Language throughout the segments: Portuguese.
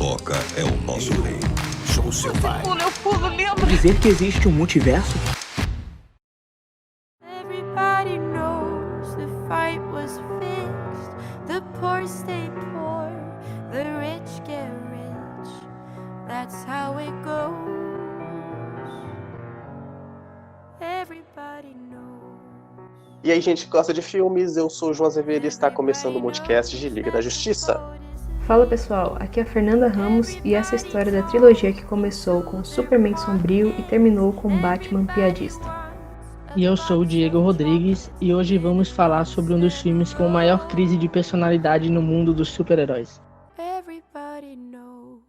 toca é o nosso rei. Show seu pai. Eu pulo, lembra? Dizer que existe um multiverso? Everybody knows the fight was fixed. The poor stay poor, the rich get rich. That's how it goes. Everybody knows. E aí, gente que gosta de filmes, eu sou o João Azevedo e está começando o podcast de Liga da Justiça. Fala pessoal, aqui é a Fernanda Ramos e essa é a história da trilogia que começou com Superman sombrio e terminou com Batman piadista. E eu sou o Diego Rodrigues e hoje vamos falar sobre um dos filmes com maior crise de personalidade no mundo dos super-heróis. Everybody knows.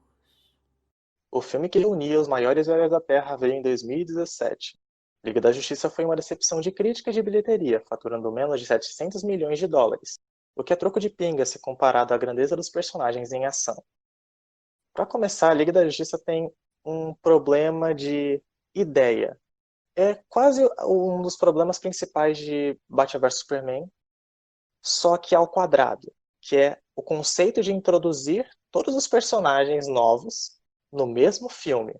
O filme que reunia os maiores heróis da Terra veio em 2017. Liga da Justiça foi uma decepção de crítica e de bilheteria, faturando menos de 700 milhões de dólares, o que é troco de pinga se comparado à grandeza dos personagens em ação. Para começar, a Liga da Justiça tem um problema de ideia. É quase um dos problemas principais de Batman vs Superman, só que ao quadrado, que é o conceito de introduzir todos os personagens novos no mesmo filme.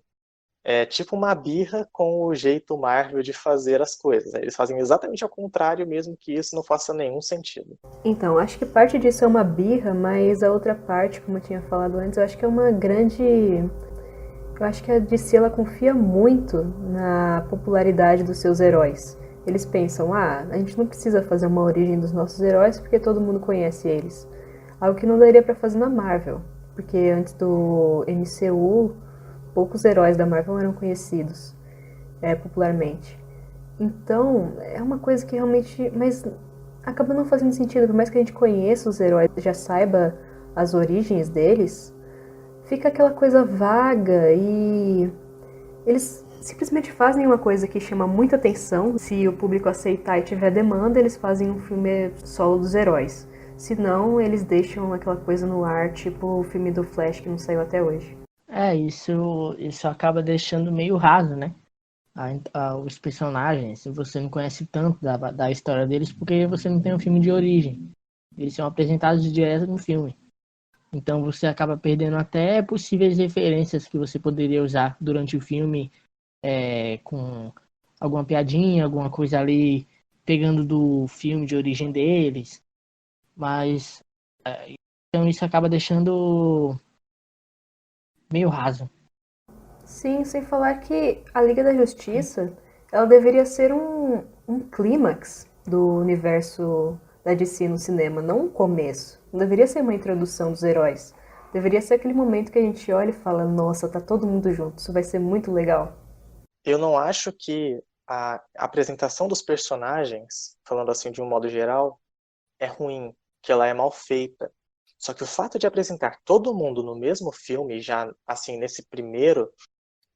É tipo uma birra com o jeito Marvel de fazer as coisas. Eles fazem exatamente ao contrário, mesmo que isso não faça nenhum sentido. Então, acho que parte disso é uma birra, mas a outra parte, como eu tinha falado antes, eu acho que é uma grande... Eu acho que a DC ela confia muito na popularidade dos seus heróis. Eles pensam, a gente não precisa fazer uma origem dos nossos heróis porque todo mundo conhece eles. Algo que não daria pra fazer na Marvel, porque antes do MCU, poucos heróis da Marvel eram conhecidos popularmente. Então, é uma coisa que realmente... Mas acaba não fazendo sentido, por mais que a gente conheça os heróis, já saiba as origens deles, fica aquela coisa vaga e eles simplesmente fazem uma coisa que chama muita atenção. Se o público aceitar e tiver demanda, eles fazem um filme solo dos heróis. Se não, eles deixam aquela coisa no ar, tipo o filme do Flash que não saiu até hoje. Isso acaba deixando meio raso, né? Os personagens, se você não conhece tanto da história deles, porque você não tem um filme de origem. Eles são apresentados direto no filme. Então você acaba perdendo até possíveis referências que você poderia usar durante o filme, com alguma piadinha, alguma coisa ali, pegando do filme de origem deles. Mas então isso acaba deixando meio raso. Sim, sem falar que a Liga da Justiça, ela deveria ser um clímax do universo da DC no cinema, não um começo. Não deveria ser uma introdução dos heróis. Deveria ser aquele momento que a gente olha e fala, nossa, tá todo mundo junto, isso vai ser muito legal. Eu não acho que a apresentação dos personagens, falando assim de um modo geral, é ruim, que ela é mal feita. Só que o fato de apresentar todo mundo no mesmo filme, já assim, nesse primeiro,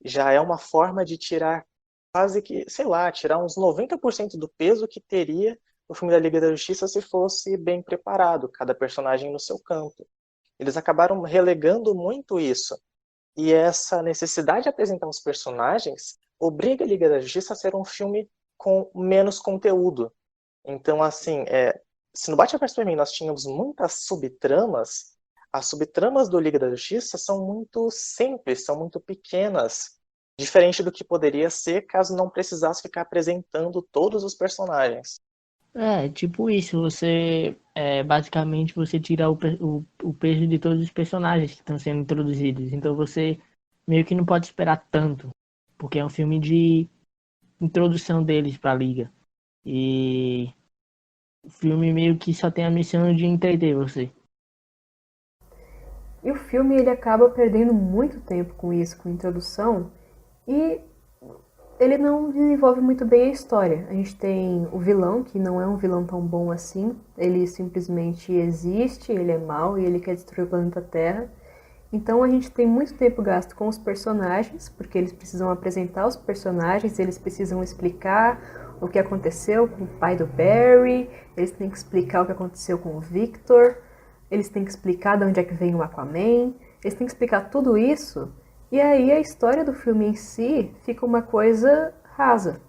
já é uma forma de tirar quase que, sei lá, tirar uns 90% do peso que teria o filme da Liga da Justiça se fosse bem preparado, cada personagem no seu canto. Eles acabaram relegando muito isso. E essa necessidade de apresentar os personagens obriga a Liga da Justiça a ser um filme com menos conteúdo. Então, assim, se no Batman vs Superman nós tínhamos muitas subtramas, as subtramas do Liga da Justiça são muito simples, são muito pequenas, diferente do que poderia ser caso não precisasse ficar apresentando todos os personagens. Tipo isso, basicamente você tira o peso de todos os personagens que estão sendo introduzidos. Então você meio que não pode esperar tanto, porque é um filme de introdução deles pra Liga. E o filme meio que só tem a missão de entreter você. E o filme ele acaba perdendo muito tempo com isso, com a introdução, e ele não desenvolve muito bem a história. A gente tem o vilão, que não é um vilão tão bom assim, ele simplesmente existe, ele é mau e ele quer destruir o planeta Terra. Então a gente tem muito tempo gasto com os personagens, porque eles precisam apresentar os personagens, eles precisam explicar o que aconteceu com o pai do Barry, eles têm que explicar o que aconteceu com o Victor, eles têm que explicar de onde é que vem o Aquaman, eles têm que explicar tudo isso, e aí a história do filme em si fica uma coisa rasa.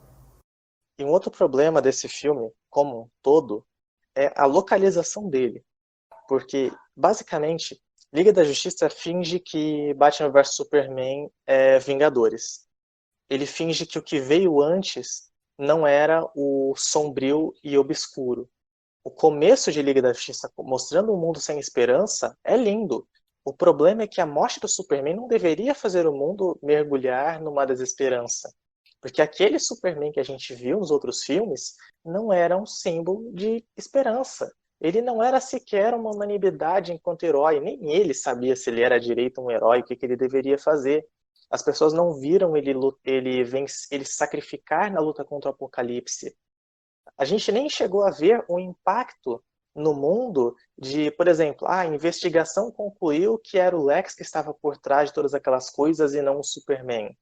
E um outro problema desse filme, como um todo, é a localização dele. Porque, basicamente, Liga da Justiça finge que Batman vs Superman é Vingadores. Ele finge que o que veio antes não era o sombrio e obscuro. O começo de Liga da Justiça mostrando um mundo sem esperança é lindo. O problema é que a morte do Superman não deveria fazer o mundo mergulhar numa desesperança. Porque aquele Superman que a gente viu nos outros filmes não era um símbolo de esperança. Ele não era sequer uma unanimidade enquanto herói. Nem ele sabia se ele era direito um herói, o que ele deveria fazer. As pessoas não viram ele sacrificar na luta contra o Apocalipse. A gente nem chegou a ver o impacto no mundo de, por exemplo, a investigação concluiu que era o Lex que estava por trás de todas aquelas coisas e não o Superman.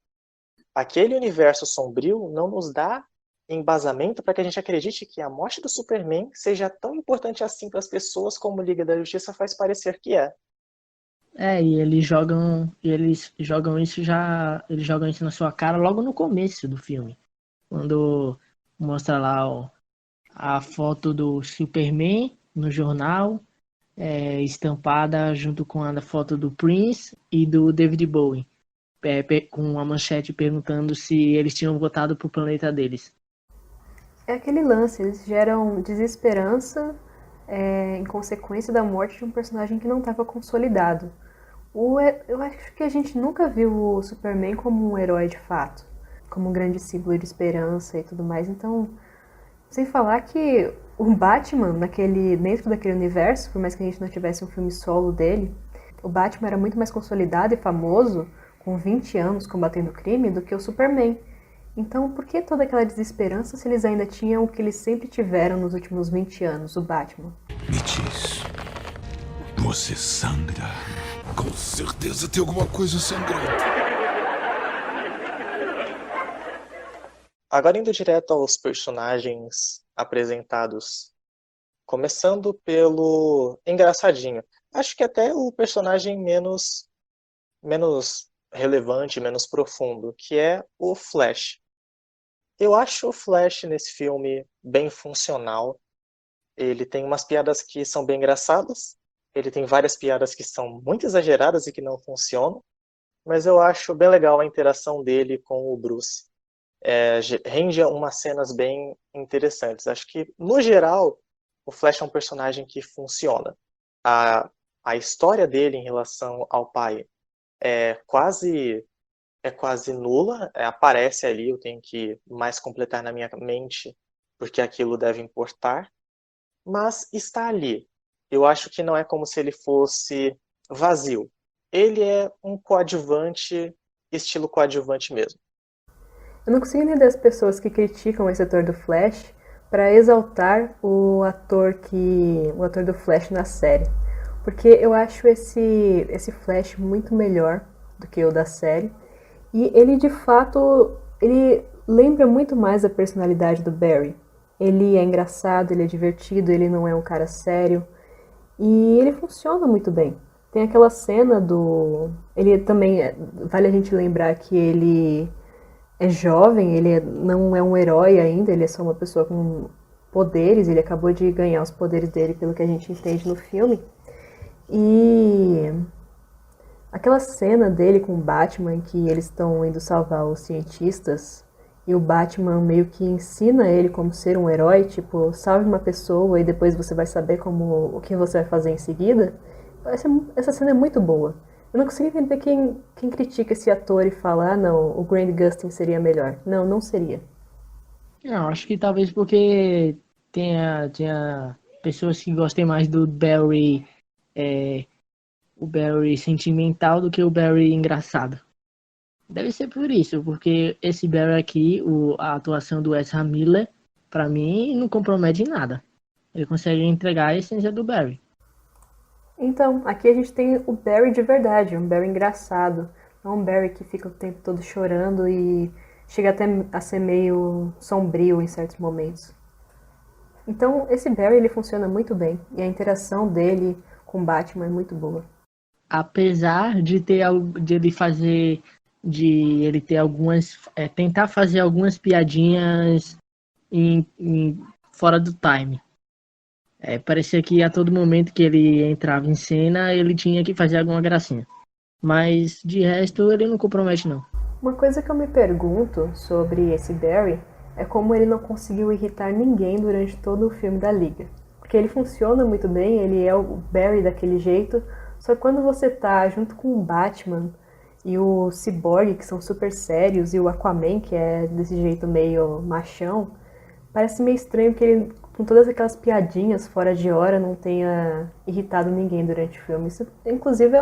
Aquele universo sombrio não nos dá embasamento para que a gente acredite que a morte do Superman seja tão importante assim para as pessoas como Liga da Justiça faz parecer que é. E eles jogam isso na sua cara logo no começo do filme. Quando mostra lá a foto do Superman no jornal, estampada junto com a foto do Prince e do David Bowie, com uma manchete perguntando se eles tinham votado pro planeta deles. É aquele lance, eles geram desesperança em consequência da morte de um personagem que não estava consolidado. Eu acho que a gente nunca viu o Superman como um herói de fato, como um grande símbolo de esperança e tudo mais. Então, sem falar que o Batman, dentro daquele universo, por mais que a gente não tivesse um filme solo dele, o Batman era muito mais consolidado e famoso, com 20 anos combatendo o crime, do que o Superman. Então, por que toda aquela desesperança se eles ainda tinham o que eles sempre tiveram nos últimos 20 anos, o Batman? Me diz, você sangra? Com certeza tem alguma coisa sangrando. Agora indo direto aos personagens apresentados. Começando pelo engraçadinho. Acho que até o personagem menos relevante, menos profundo, que é o Flash. Eu acho o Flash nesse filme bem funcional. Ele tem umas piadas que são bem engraçadas. Ele tem várias piadas que são muito exageradas e que não funcionam. Mas eu acho bem legal a interação dele com o Bruce. Rende umas cenas bem interessantes. Acho que, no geral, o Flash é um personagem que funciona. A história dele em relação ao pai é quase nula. Aparece ali, eu tenho que mais completar na minha mente, porque aquilo deve importar. Mas está ali. Eu acho que não é como se ele fosse vazio. Ele é um coadjuvante, estilo coadjuvante mesmo. Eu não consigo entender as pessoas que criticam esse ator do Flash para exaltar o ator do Flash na série. Porque eu acho esse Flash muito melhor do que o da série. E ele, de fato, ele lembra muito mais a personalidade do Barry. Ele é engraçado, ele é divertido, ele não é um cara sério. E ele funciona muito bem. Tem aquela cena ele também, vale a gente lembrar que ele é jovem, não é um herói ainda, ele é só uma pessoa com poderes, ele acabou de ganhar os poderes dele pelo que a gente entende no filme. E aquela cena dele com o Batman, em que eles estão indo salvar os cientistas, e o Batman meio que ensina ele como ser um herói, tipo, salve uma pessoa e depois você vai saber o que você vai fazer em seguida. Essa cena é muito boa. Eu não consigo entender quem critica esse ator e fala, não, o Grant Gustin seria melhor. Não, não seria. Não, acho que talvez porque tenha pessoas que gostem mais do Barry, o Barry sentimental do que o Barry engraçado. Deve ser por isso, porque esse Barry aqui, a atuação do Ezra Miller, pra mim, não compromete em nada. Ele consegue entregar a essência do Barry. Então, aqui a gente tem o Barry de verdade, um Barry engraçado. Não um Barry que fica o tempo todo chorando e chega até a ser meio sombrio em certos momentos. Então, esse Barry ele funciona muito bem, e a interação dele com Batman é muito boa. Apesar de ele ter algumas, tentar fazer algumas piadinhas fora do time. Parecia que a todo momento que ele entrava em cena, ele tinha que fazer alguma gracinha. Mas de resto, ele não compromete, não. Uma coisa que eu me pergunto sobre esse Barry é como ele não conseguiu irritar ninguém durante todo o filme da Liga. Porque ele funciona muito bem, ele é o Barry daquele jeito, só que quando você tá junto com o Batman e o Cyborg, que são super sérios, e o Aquaman, que é desse jeito meio machão, parece meio estranho que ele, com todas aquelas piadinhas fora de hora, não tenha irritado ninguém durante o filme. Isso, inclusive,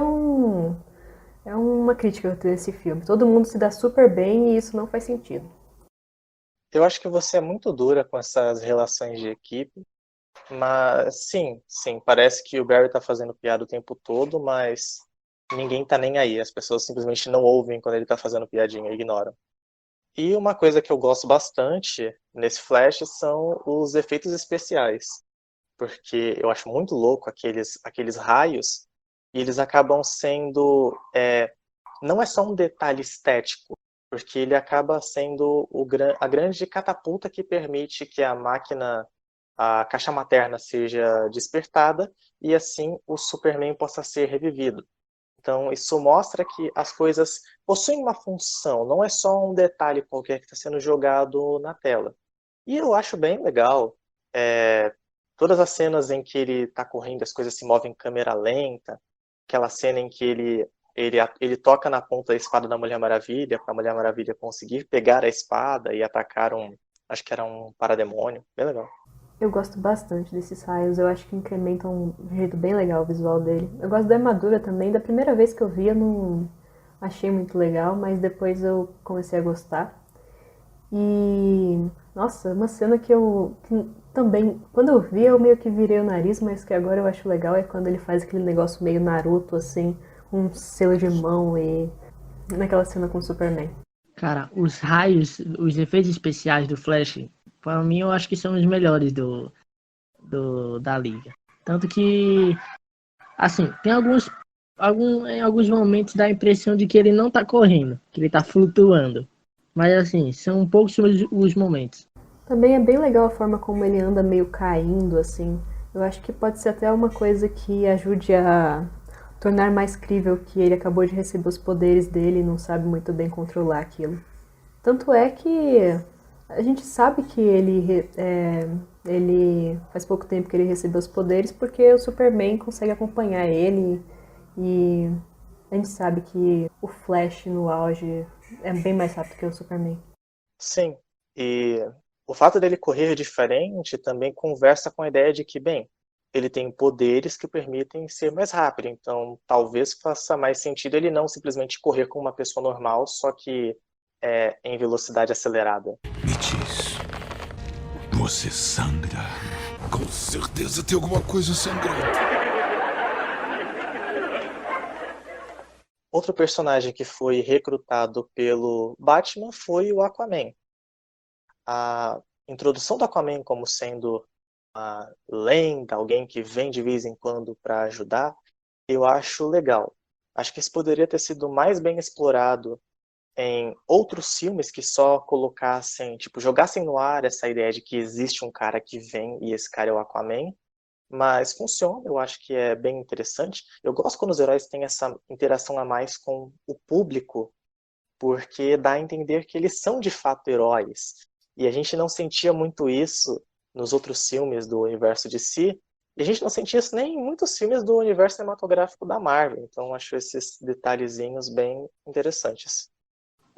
é uma crítica que eu tenho nesse filme. Todo mundo se dá super bem e isso não faz sentido. Eu acho que você é muito dura com essas relações de equipe, mas sim, parece que o Barry tá fazendo piada o tempo todo, mas ninguém tá nem aí. As pessoas simplesmente não ouvem quando ele tá fazendo piadinha, ignoram. E uma coisa que eu gosto bastante nesse Flash são os efeitos especiais, porque eu acho muito louco aqueles raios, e eles acabam sendo... não é só um detalhe estético, porque ele acaba sendo a grande catapulta que permite que a máquina, a caixa materna, seja despertada, e assim o Superman possa ser revivido. Então, isso mostra que as coisas possuem uma função, não é só um detalhe qualquer que está sendo jogado na tela. E eu acho bem legal todas as cenas em que ele está correndo, as coisas se movem em câmera lenta, aquela cena em que ele toca na ponta da espada da Mulher Maravilha, para a Mulher Maravilha conseguir pegar a espada e atacar acho que era um parademônio, bem legal. Eu gosto bastante desses raios, eu acho que incrementam de um jeito bem legal o visual dele. Eu gosto da armadura também, da primeira vez que eu vi eu não achei muito legal, mas depois eu comecei a gostar. E, nossa, uma cena que também, quando eu vi eu meio que virei o nariz, mas que agora eu acho legal é quando ele faz aquele negócio meio Naruto, assim, um selo de mão e naquela cena com o Superman. Cara, os raios, os efeitos especiais do Flash, para mim eu acho que são os melhores da Liga. Tanto que, assim, tem em alguns momentos dá a impressão de que ele não tá correndo, que ele tá flutuando. Mas assim, são poucos os momentos. Também é bem legal a forma como ele anda meio caindo, assim. Eu acho que pode ser até uma coisa que ajude a tornar mais crível que ele acabou de receber os poderes dele e não sabe muito bem controlar aquilo. Tanto é que a gente sabe que ele faz pouco tempo que ele recebeu os poderes porque o Superman consegue acompanhar ele e a gente sabe que o Flash no auge é bem mais rápido que o Superman. Sim, e o fato dele correr diferente também conversa com a ideia de que, bem, ele tem poderes que permitem ser mais rápido, então talvez faça mais sentido ele não simplesmente correr como uma pessoa normal, só que em velocidade acelerada. Me diz, você sangra? Com certeza tem alguma coisa sangrando. Outro personagem que foi recrutado pelo Batman foi o Aquaman. A introdução do Aquaman como sendo uma lenda, alguém que vem de vez em quando para ajudar, eu acho legal. Acho que isso poderia ter sido mais bem explorado em outros filmes que só colocassem, tipo, jogassem no ar essa ideia de que existe um cara que vem e esse cara é o Aquaman, mas funciona, eu acho que é bem interessante. Eu gosto quando os heróis têm essa interação a mais com o público, porque dá a entender que eles são de fato heróis. E a gente não sentia muito isso nos outros filmes do universo DC, e a gente não sentia isso nem em muitos filmes do universo cinematográfico da Marvel. Então acho esses detalhezinhos bem interessantes.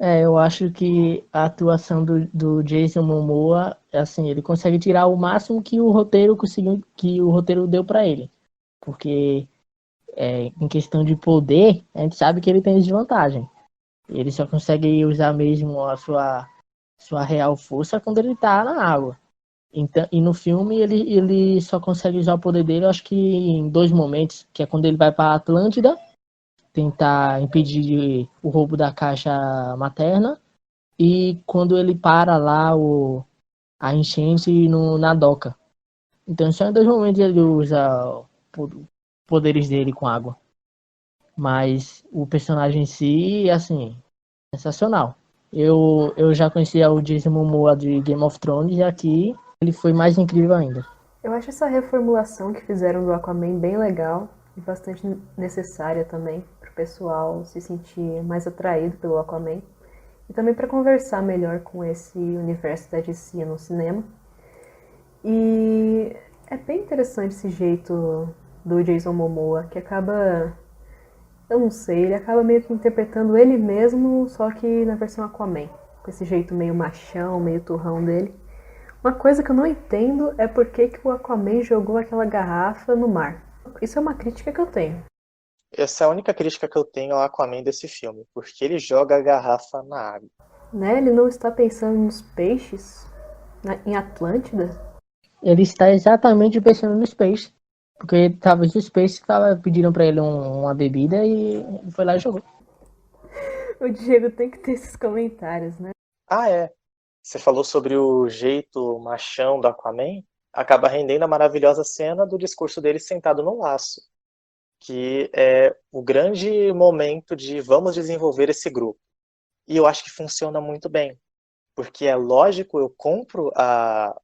Eu acho que a atuação do Jason Momoa, assim, ele consegue tirar o máximo que o roteiro conseguiu, que o roteiro deu pra ele. Porque em questão de poder, a gente sabe que ele tem desvantagem. Ele só consegue usar mesmo a sua real força quando ele tá na água. Então, e no filme ele só consegue usar o poder dele, eu acho que em 2 momentos, que é quando ele vai pra Atlântida, tentar impedir o roubo da caixa materna, e quando ele para lá a enchente na doca. Então só em 2 momentos ele usa poderes dele com água. Mas o personagem em si, assim, sensacional. Eu já conhecia o Jason Momoa de Game of Thrones e aqui ele foi mais incrível ainda. Eu acho essa reformulação que fizeram do Aquaman bem legal e bastante necessária também pro pessoal se sentir mais atraído pelo Aquaman e também para conversar melhor com esse universo da DC no cinema. E é bem interessante esse jeito do Jason Momoa, que acaba, eu não sei, ele acaba meio que interpretando ele mesmo, só que na versão Aquaman, com esse jeito meio machão, meio turrão dele. Uma coisa que eu não entendo é por que o Aquaman jogou aquela garrafa no mar. Isso é uma crítica que eu tenho. Essa é a única crítica que eu tenho ao Aquaman desse filme, porque ele joga a garrafa na água. Né? Ele não está pensando nos peixes? Em Atlântida? Ele está exatamente pensando no Space. Porque talvez o Space pediram pra ele uma bebida e ele foi lá e jogou. O Diego tem que ter esses comentários, né? Ah, é. Você falou sobre o jeito machão do Aquaman, acaba rendendo a maravilhosa cena do discurso dele sentado no laço, que é o grande momento de vamos desenvolver esse grupo. E eu acho que funciona muito bem, porque é lógico, eu compro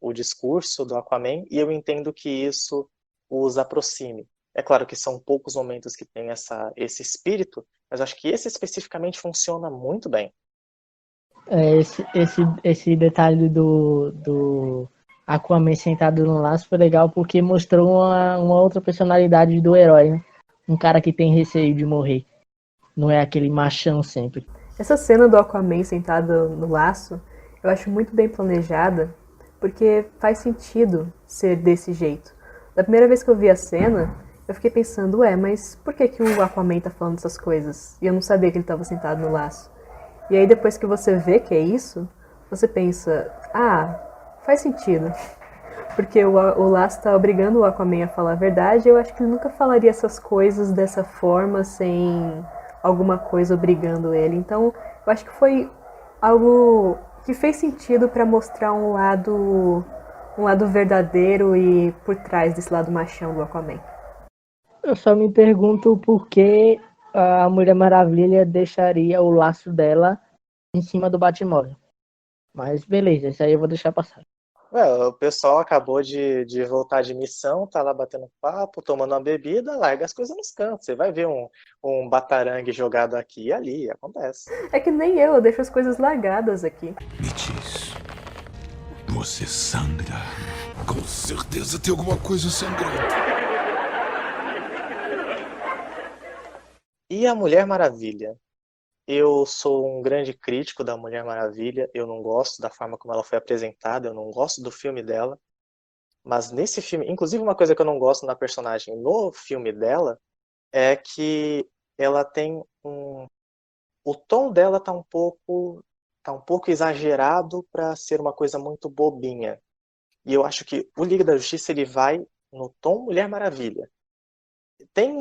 o discurso do Aquaman e eu entendo que isso os aproxime. É claro que são poucos momentos que tem esse espírito, mas acho que esse especificamente funciona muito bem. Esse detalhe do Aquaman sentado no laço foi legal porque mostrou uma outra personalidade do herói, né? Um cara que tem receio de morrer. Não é aquele machão sempre. Essa cena do Aquaman sentado no laço, eu acho muito bem planejada, porque faz sentido ser desse jeito. Da primeira vez que eu vi a cena, eu fiquei pensando, mas por que o Aquaman tá falando essas coisas? E eu não sabia que ele tava sentado no laço. E aí depois que você vê que é isso, você pensa, faz sentido. Porque o laço tá obrigando o Aquaman a falar a verdade, e eu acho que ele nunca falaria essas coisas dessa forma, sem alguma coisa obrigando ele. Então, eu acho que foi algo que fez sentido para mostrar um lado verdadeiro e por trás desse lado machão do Aquaman. Eu só me pergunto por que a Mulher Maravilha deixaria o laço dela em cima do Batmóvel. Mas beleza, isso aí eu vou deixar passar. O pessoal acabou de voltar de missão, tá lá batendo papo, tomando uma bebida, larga as coisas nos cantos. Você vai ver um batarangue jogado aqui e ali, acontece. É que nem eu deixo as coisas largadas aqui. Me diz, você sangra? Com certeza tem alguma coisa sangrando. E a Mulher Maravilha? Eu sou um grande crítico da Mulher Maravilha, eu não gosto da forma como ela foi apresentada, eu não gosto do filme dela, mas nesse filme, inclusive uma coisa que eu não gosto na personagem no filme dela, é que ela tem o tom dela tá um pouco exagerado para ser uma coisa muito bobinha. E eu acho que o Liga da Justiça ele vai no tom Mulher Maravilha. Tem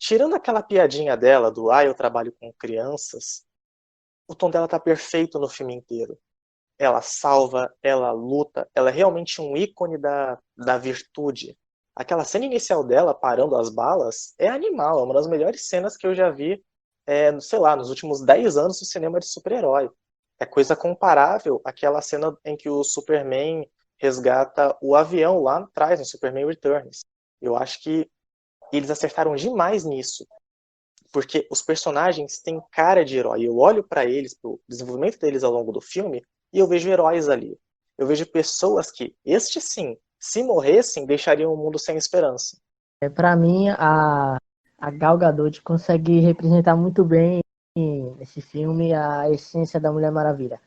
tirando aquela piadinha dela do eu trabalho com crianças, o tom dela tá perfeito no filme inteiro. Ela salva, ela luta, ela é realmente um ícone da virtude. Aquela cena inicial dela parando as balas é animal, é uma das melhores cenas que eu já vi, sei lá, nos últimos 10 anos do cinema de super-herói. É coisa comparável àquela cena em que o Superman resgata o avião lá atrás, no Superman Returns. Eu acho que eles acertaram demais nisso, porque os personagens têm cara de herói. Eu olho para eles, pro desenvolvimento deles ao longo do filme, e eu vejo heróis ali. Eu vejo pessoas que, sim, se morressem, deixariam o mundo sem esperança. Para mim, a Gal Gadot consegue representar muito bem nesse filme a essência da Mulher Maravilha,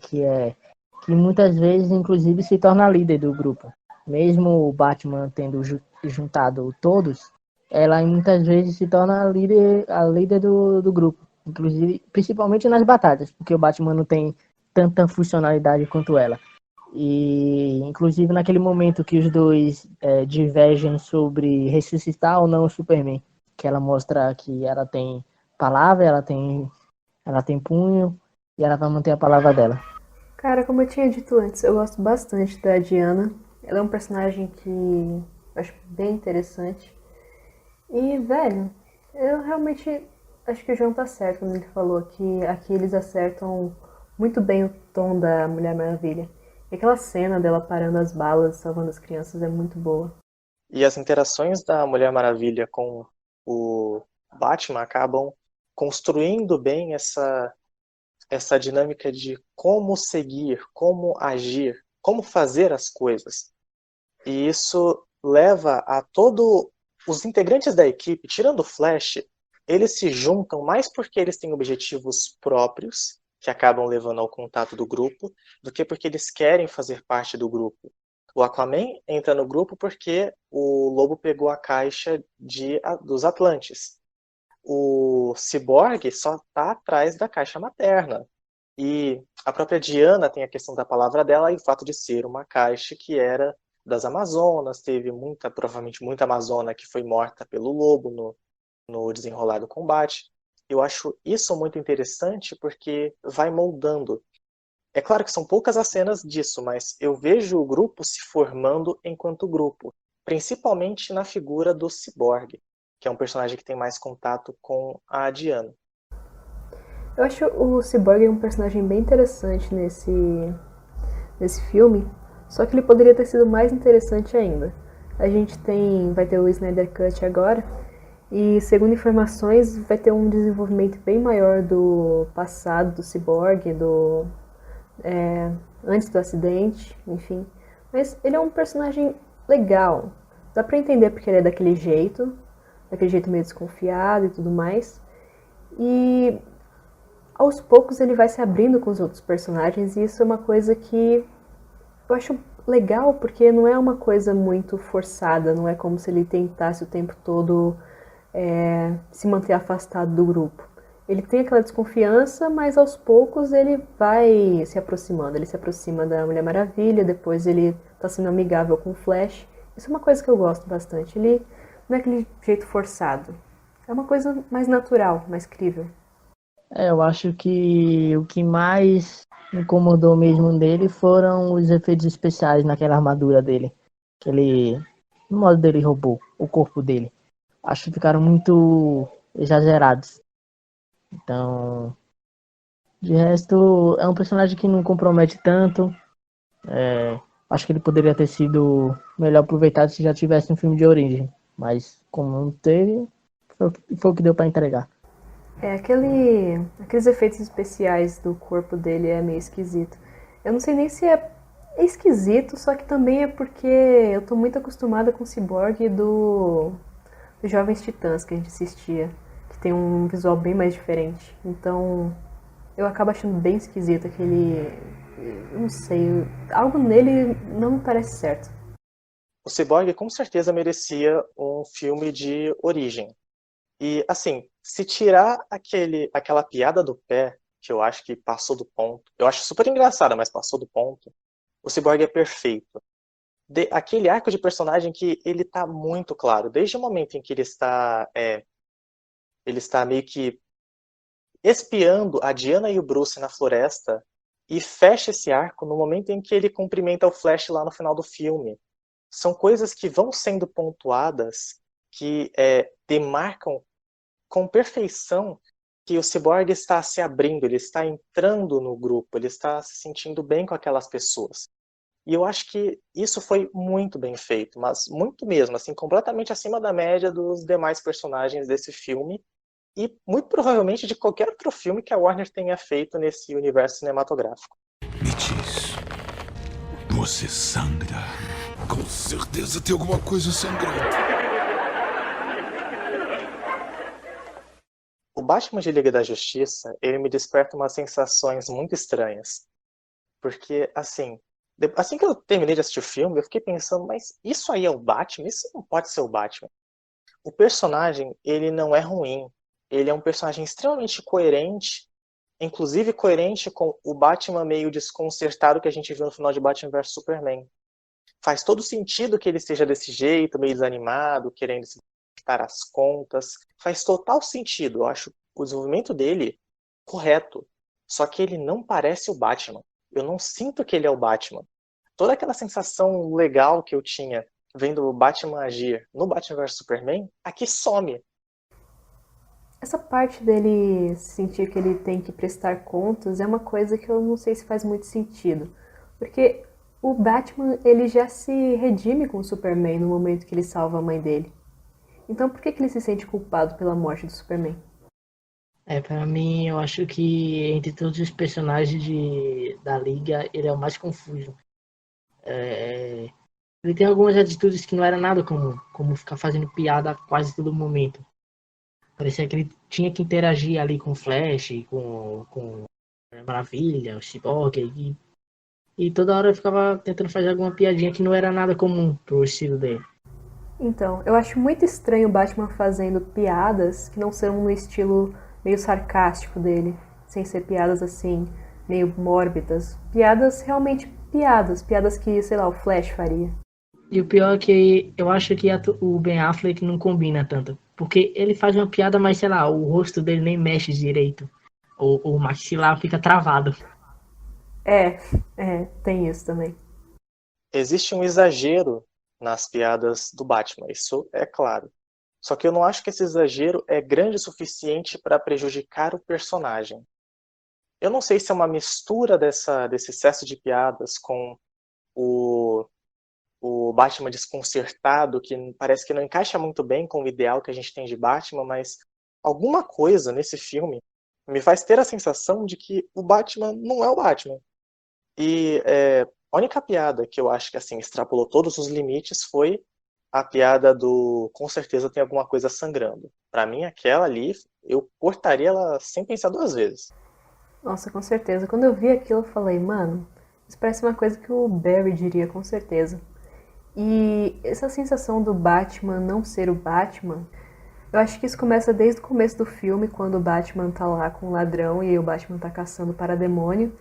que muitas vezes, inclusive, se torna a líder do grupo. Mesmo o Batman tendo juntado todos, ela muitas vezes se torna a líder do grupo, inclusive, principalmente nas batalhas, porque o Batman não tem tanta funcionalidade quanto ela. E inclusive naquele momento que os dois divergem sobre ressuscitar ou não o Superman, que ela mostra que ela tem palavra, ela tem punho e ela vai manter a palavra dela. Cara, como eu tinha dito antes, eu gosto bastante da Diana. Ela é um personagem que eu acho bem interessante. E, velho, eu realmente acho que o João tá certo quando ele falou que aqui eles acertam muito bem o tom da Mulher Maravilha. E aquela cena dela parando as balas, salvando as crianças é muito boa. E as interações da Mulher Maravilha com o Batman acabam construindo bem essa dinâmica de como seguir, como agir, como fazer as coisas. E isso leva a todos os integrantes da equipe, tirando o Flash, eles se juntam mais porque eles têm objetivos próprios, que acabam levando ao contato do grupo, do que porque eles querem fazer parte do grupo. O Aquaman entra no grupo porque o Lobo pegou a caixa dos Atlantes. O Cyborg só está atrás da caixa materna. E a própria Diana tem a questão da palavra dela e o fato de ser uma caixa que era das Amazonas, teve provavelmente muita Amazona que foi morta pelo lobo no desenrolar do combate. Eu acho isso muito interessante porque vai moldando. É claro que são poucas as cenas disso, mas eu vejo o grupo se formando enquanto grupo, principalmente na figura do Cyborg, que é um personagem que tem mais contato com a Diana. Eu acho o Cyborg um personagem bem interessante nesse filme, só que ele poderia ter sido mais interessante ainda. A gente vai ter o Snyder Cut agora, e segundo informações vai ter um desenvolvimento bem maior do passado do Cyborg, antes do acidente, enfim. Mas ele é um personagem legal. Dá pra entender porque ele é daquele jeito meio desconfiado e tudo mais. E aos poucos ele vai se abrindo com os outros personagens, e isso é uma coisa que eu acho legal, porque não é uma coisa muito forçada, não é como se ele tentasse o tempo todo se manter afastado do grupo. Ele tem aquela desconfiança, mas aos poucos ele vai se aproximando. Ele se aproxima da Mulher Maravilha, depois ele tá sendo amigável com o Flash. Isso é uma coisa que eu gosto bastante. Ele não é aquele jeito forçado. É uma coisa mais natural, mais crível. Eu acho que o que mais me incomodou mesmo dele foram os efeitos especiais naquela armadura dele. No modo dele roubou o corpo dele. Acho que ficaram muito exagerados. Então, de resto, é um personagem que não compromete tanto. Acho que ele poderia ter sido melhor aproveitado se já tivesse um filme de origem. Mas como não teve, foi o que deu pra entregar. Aqueles efeitos especiais do corpo dele é meio esquisito. Eu não sei nem se é esquisito, só que também é porque eu tô muito acostumada com o Cyborg dos Jovens Titãs que a gente assistia, que tem um visual bem mais diferente. Então eu acabo achando bem esquisito eu não sei, algo nele não me parece certo. O Cyborg com certeza merecia um filme de origem. E, assim, se tirar aquela piada do pé, que eu acho que passou do ponto, eu acho super engraçada, mas passou do ponto, o Cyborg é perfeito. Aquele arco de personagem que ele tá muito claro, desde o momento em que ele está meio que espiando a Diana e o Bruce na floresta, e fecha esse arco no momento em que ele cumprimenta o Flash lá no final do filme. São coisas que vão sendo pontuadas, que demarcam com perfeição que o Cyborg está se abrindo, ele está entrando no grupo, ele está se sentindo bem com aquelas pessoas. E eu acho que isso foi muito bem feito, mas muito mesmo, assim, completamente acima da média dos demais personagens desse filme e muito provavelmente de qualquer outro filme que a Warner tenha feito nesse universo cinematográfico. Me diz, você sangra? Com certeza tem alguma coisa sangrando. O Batman de Liga da Justiça, ele me desperta umas sensações muito estranhas. Porque, assim que eu terminei de assistir o filme, eu fiquei pensando, mas isso aí é o Batman? Isso não pode ser o Batman. O personagem, ele não é ruim. Ele é um personagem extremamente coerente, inclusive coerente com o Batman meio desconcertado que a gente viu no final de Batman vs Superman. Faz todo sentido que ele esteja desse jeito, meio desanimado, querendo se dar as contas. Faz total sentido. Eu acho o desenvolvimento dele correto. Só que ele não parece o Batman. Eu não sinto que ele é o Batman. Toda aquela sensação legal que eu tinha vendo o Batman agir no Batman vs Superman, aqui some. Essa parte dele sentir que ele tem que prestar contas é uma coisa que eu não sei se faz muito sentido. Porque O Batman, ele já se redime com o Superman no momento que ele salva a mãe dele. Então por que ele se sente culpado pela morte do Superman? Pra mim, eu acho que entre todos os personagens da Liga, ele é o mais confuso. Ele tem algumas atitudes que não era nada comum, como ficar fazendo piada a quase todo momento. Parecia que ele tinha que interagir ali com o Flash, com a Maravilha, o Cyborg, e toda hora eu ficava tentando fazer alguma piadinha que não era nada comum pro estilo dele. Então, eu acho muito estranho o Batman fazendo piadas que não são no estilo meio sarcástico dele, sem ser piadas assim, meio mórbidas. Piadas realmente piadas que, sei lá, o Flash faria. E o pior é que eu acho que o Ben Affleck não combina tanto. Porque ele faz uma piada, mas sei lá, o rosto dele nem mexe direito. O maxilar fica travado. Tem isso também. Existe um exagero nas piadas do Batman, isso é claro. Só que eu não acho que esse exagero é grande o suficiente para prejudicar o personagem. Eu não sei se é uma mistura desse excesso de piadas com o Batman desconcertado, que parece que não encaixa muito bem com o ideal que a gente tem de Batman, mas alguma coisa nesse filme me faz ter a sensação de que o Batman não é o Batman. E a única piada que eu acho que assim extrapolou todos os limites foi a piada do com certeza tem alguma coisa sangrando. Pra mim, aquela ali, eu cortaria ela sem pensar duas vezes. Nossa, com certeza. Quando eu vi aquilo, eu falei, mano, isso parece uma coisa que o Barry diria, com certeza. E essa sensação do Batman não ser o Batman, eu acho que isso começa desde o começo do filme, quando o Batman tá lá com o ladrão e o Batman tá caçando o parademônio.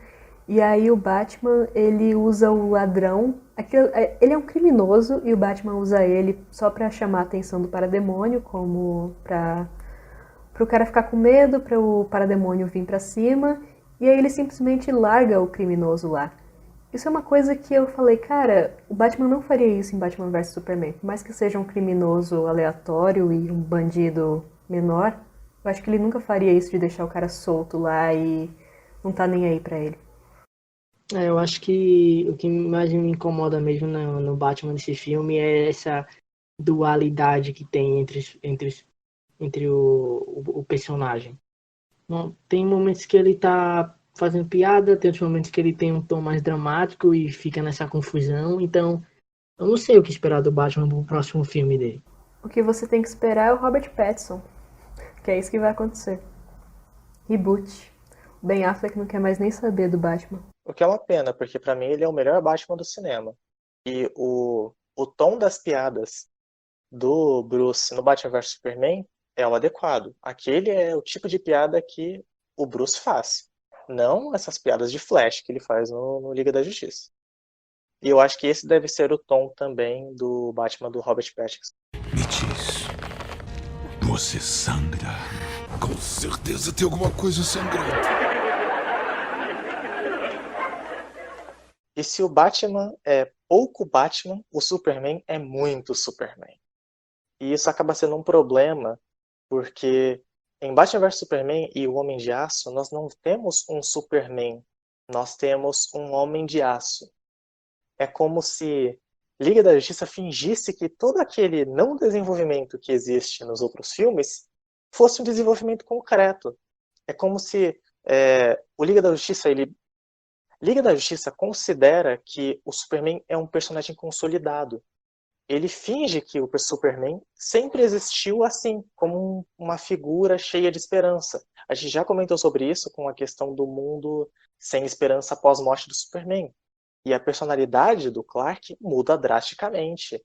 E aí o Batman, ele usa o ladrão, ele é um criminoso e o Batman usa ele só pra chamar a atenção do parademônio, como pro cara ficar com medo, para o parademônio vir pra cima, e aí ele simplesmente larga o criminoso lá. Isso é uma coisa que eu falei, cara, o Batman não faria isso em Batman vs Superman. Por mais que seja um criminoso aleatório e um bandido menor, eu acho que ele nunca faria isso de deixar o cara solto lá e não tá nem aí pra ele. Eu acho que o que mais me incomoda mesmo no Batman desse filme é essa dualidade que tem entre o personagem. Não, tem momentos que ele tá fazendo piada, tem outros momentos que ele tem um tom mais dramático e fica nessa confusão. Então, eu não sei o que esperar do Batman pro próximo filme dele. O que você tem que esperar é o Robert Pattinson, que é isso que vai acontecer. Reboot. O Ben Affleck não quer mais nem saber do Batman. O que é uma pena, porque pra mim ele é o melhor Batman do cinema. E o tom das piadas do Bruce no Batman vs Superman é o adequado. Aquele é o tipo de piada que o Bruce faz. Não essas piadas de Flash que ele faz no Liga da Justiça. E eu acho que esse deve ser o tom também do Batman do Robert Pattinson. Me diz, você sangra? Com certeza tem alguma coisa sangrando. E se o Batman é pouco Batman, o Superman é muito Superman. E isso acaba sendo um problema, porque em Batman vs Superman e o Homem de Aço, nós não temos um Superman, nós temos um Homem de Aço. É como se Liga da Justiça fingisse que todo aquele não desenvolvimento que existe nos outros filmes fosse um desenvolvimento concreto. É como se o Liga da Justiça, Liga da Justiça considera que o Superman é um personagem consolidado. Ele finge que o Superman sempre existiu assim, como uma figura cheia de esperança. A gente já comentou sobre isso com a questão do mundo sem esperança após a morte do Superman. E a personalidade do Clark muda drasticamente.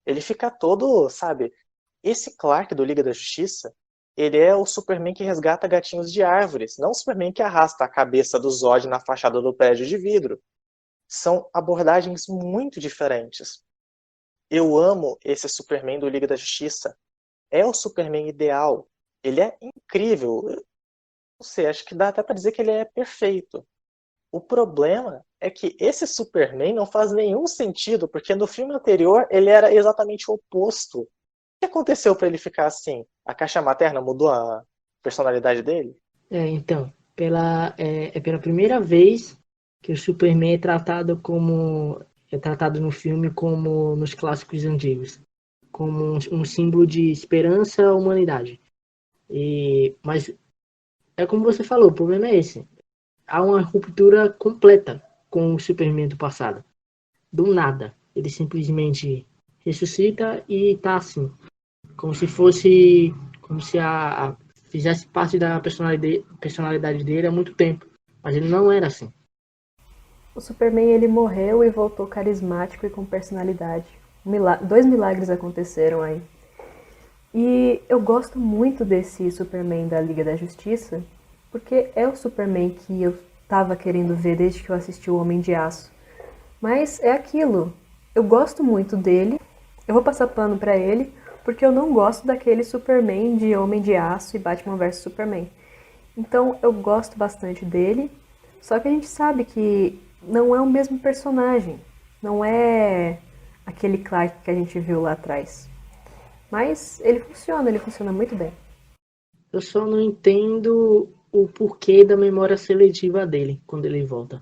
Ele fica todo, sabe? Esse Clark do Liga da Justiça, ele é o Superman que resgata gatinhos de árvores, não o Superman que arrasta a cabeça do Zod na fachada do prédio de vidro. São abordagens muito diferentes. Eu amo esse Superman do Liga da Justiça. É o Superman ideal. Ele é incrível. Eu não sei, acho que dá até para dizer que ele é perfeito. O problema é que esse Superman não faz nenhum sentido, porque no filme anterior ele era exatamente o oposto. O que aconteceu para ele ficar assim? A caixa materna mudou a personalidade dele? Então, pela primeira vez que o Superman é tratado como é tratado no filme como nos clássicos antigos, como um símbolo de esperança à humanidade. Mas é como você falou, o problema é esse. Há uma ruptura completa com o Superman do passado. Do nada. Ele simplesmente ressuscita e tá assim. Como se fosse. Como se fizesse parte da personalidade dele há muito tempo. Mas ele não era assim. O Superman ele morreu e voltou carismático e com personalidade. Dois milagres aconteceram aí. E eu gosto muito desse Superman da Liga da Justiça, porque é o Superman que eu tava querendo ver desde que eu assisti o Homem de Aço. Mas é aquilo, eu gosto muito dele, eu vou passar pano pra ele, porque eu não gosto daquele Superman de Homem de Aço e Batman vs Superman. Então eu gosto bastante dele, só que a gente sabe que não é o mesmo personagem, não é aquele Clark que a gente viu lá atrás. Mas ele funciona muito bem. Eu só não entendo o porquê da memória seletiva dele quando ele volta.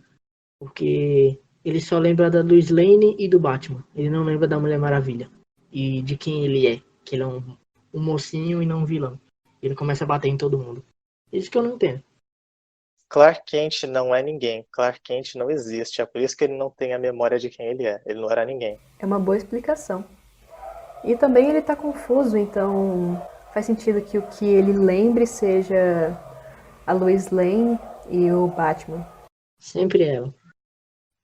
Porque ele só lembra da Lois Lane e do Batman. Ele não lembra da Mulher Maravilha. E de quem ele é. Que ele é um mocinho e não um vilão. Ele começa a bater em todo mundo. Isso que eu não entendo. Clark Kent não é ninguém. Clark Kent não existe. É por isso que ele não tem a memória de quem ele é. Ele não era ninguém. É uma boa explicação. E também ele tá confuso, então faz sentido que o que ele lembre seja a Lois Lane e o Batman. Sempre ela.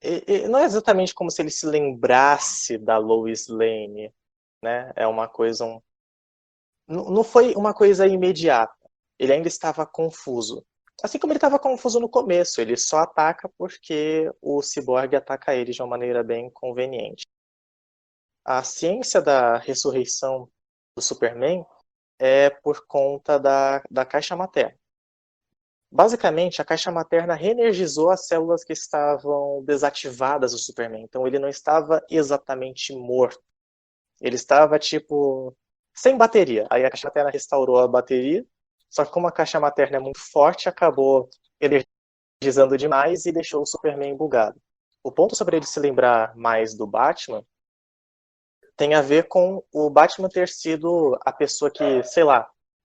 E não é exatamente como se ele se lembrasse da Lois Lane, né? É uma coisa... Não foi uma coisa imediata. Ele ainda estava confuso. Assim como ele estava confuso no começo. Ele só ataca porque o Cyborg ataca ele de uma maneira bem conveniente. A ciência da ressurreição do Superman é por conta da caixa materna. Basicamente, a caixa materna reenergizou as células que estavam desativadas do Superman. Então ele não estava exatamente morto. Ele estava, sem bateria. Aí a caixa materna restaurou a bateria, só que como a caixa materna é muito forte, acabou energizando demais e deixou o Superman bugado. O ponto sobre ele se lembrar mais do Batman tem a ver com o Batman ter sido a pessoa que,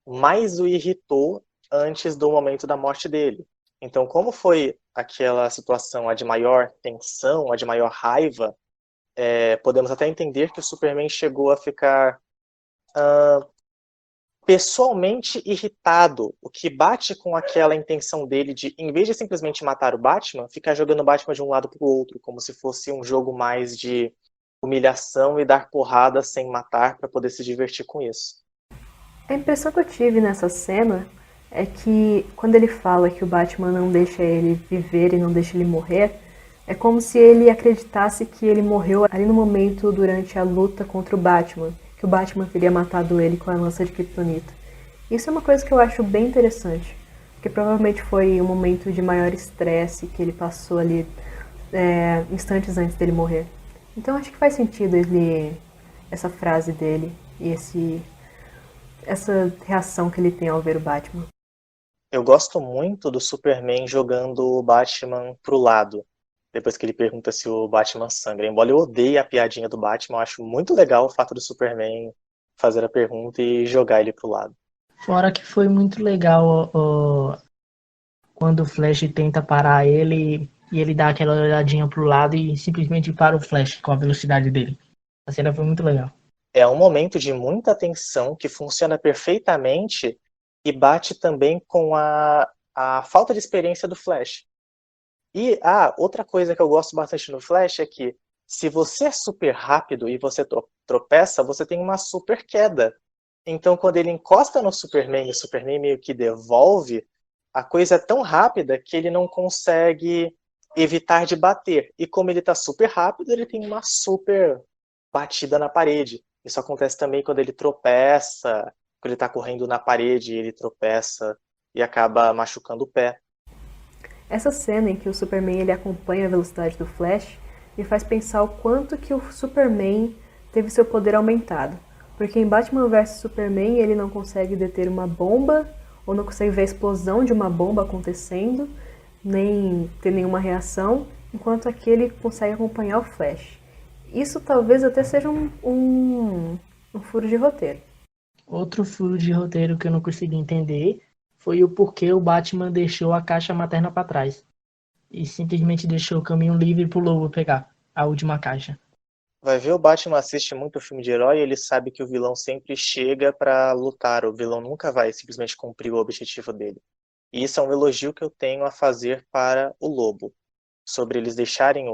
mais o irritou antes do momento da morte dele. Então, como foi aquela situação a de maior tensão, a de maior raiva, podemos até entender que o Superman chegou a ficar pessoalmente irritado, o que bate com aquela intenção dele de, em vez de simplesmente matar o Batman, ficar jogando o Batman de um lado para o outro, como se fosse um jogo mais de humilhação e dar porrada sem matar para poder se divertir com isso. A impressão que eu tive nessa cena é que quando ele fala que o Batman não deixa ele viver e não deixa ele morrer, é como se ele acreditasse que ele morreu ali no momento durante a luta contra o Batman, que o Batman teria matado ele com a lança de Kryptonita. Isso é uma coisa que eu acho bem interessante, porque provavelmente foi um momento de maior estresse que ele passou ali instantes antes dele morrer. Então acho que faz sentido essa frase dele e essa reação que ele tem ao ver o Batman. Eu gosto muito do Superman jogando o Batman pro lado, depois que ele pergunta se o Batman sangra. Embora eu odeie a piadinha do Batman, eu acho muito legal o fato do Superman fazer a pergunta e jogar ele pro lado. Fora que foi muito legal quando o Flash tenta parar ele e ele dá aquela olhadinha pro lado e simplesmente para o Flash com a velocidade dele. A cena foi muito legal. É um momento de muita tensão que funciona perfeitamente e bate também com a falta de experiência do Flash. E outra coisa que eu gosto bastante no Flash é que se você é super rápido e você tropeça, você tem uma super queda. Então quando ele encosta no Superman e o Superman meio que devolve, a coisa é tão rápida que ele não consegue evitar de bater. E como ele está super rápido, ele tem uma super batida na parede. Isso acontece também quando ele tropeça, quando ele está correndo na parede, ele tropeça e acaba machucando o pé. Essa cena em que o Superman ele acompanha a velocidade do Flash me faz pensar o quanto que o Superman teve seu poder aumentado. Porque em Batman vs Superman ele não consegue deter uma bomba, ou não consegue ver a explosão de uma bomba acontecendo, nem ter nenhuma reação, enquanto aqui ele consegue acompanhar o Flash. isso talvez até seja um furo de roteiro. Outro furo de roteiro que eu não consegui entender foi o porquê o Batman deixou a caixa materna para trás e simplesmente deixou o caminho livre pro Lobo pegar a última caixa. Vai ver, o Batman assiste muito filme de herói e ele sabe que o vilão sempre chega pra lutar. O vilão nunca vai simplesmente cumprir o objetivo dele. E isso é um elogio que eu tenho a fazer para o Lobo. Sobre eles deixarem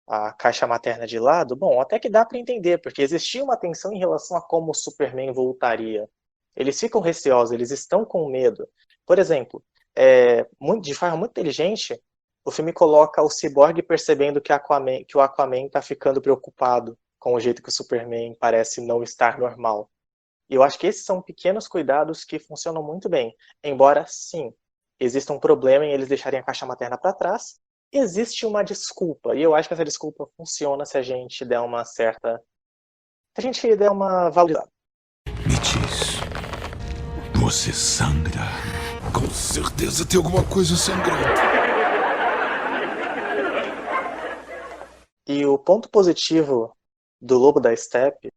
a caixa materna de lado, bom, até que dá pra entender, porque existia uma tensão em relação a como o Superman voltaria. Eles ficam receosos, eles estão com medo. Por exemplo, de forma muito inteligente, o filme coloca o Cyborg percebendo que o Aquaman está ficando preocupado com o jeito que o Superman parece não estar normal. E eu acho que esses são pequenos cuidados que funcionam muito bem. Embora, sim, exista um problema em eles deixarem a caixa materna para trás, existe uma desculpa. E eu acho que essa desculpa funciona se a gente der uma certa... Se a gente der uma valorizada. Me diz, você sangra? Com certeza tem alguma coisa sangrando. E o ponto positivo do Lobo da Steppe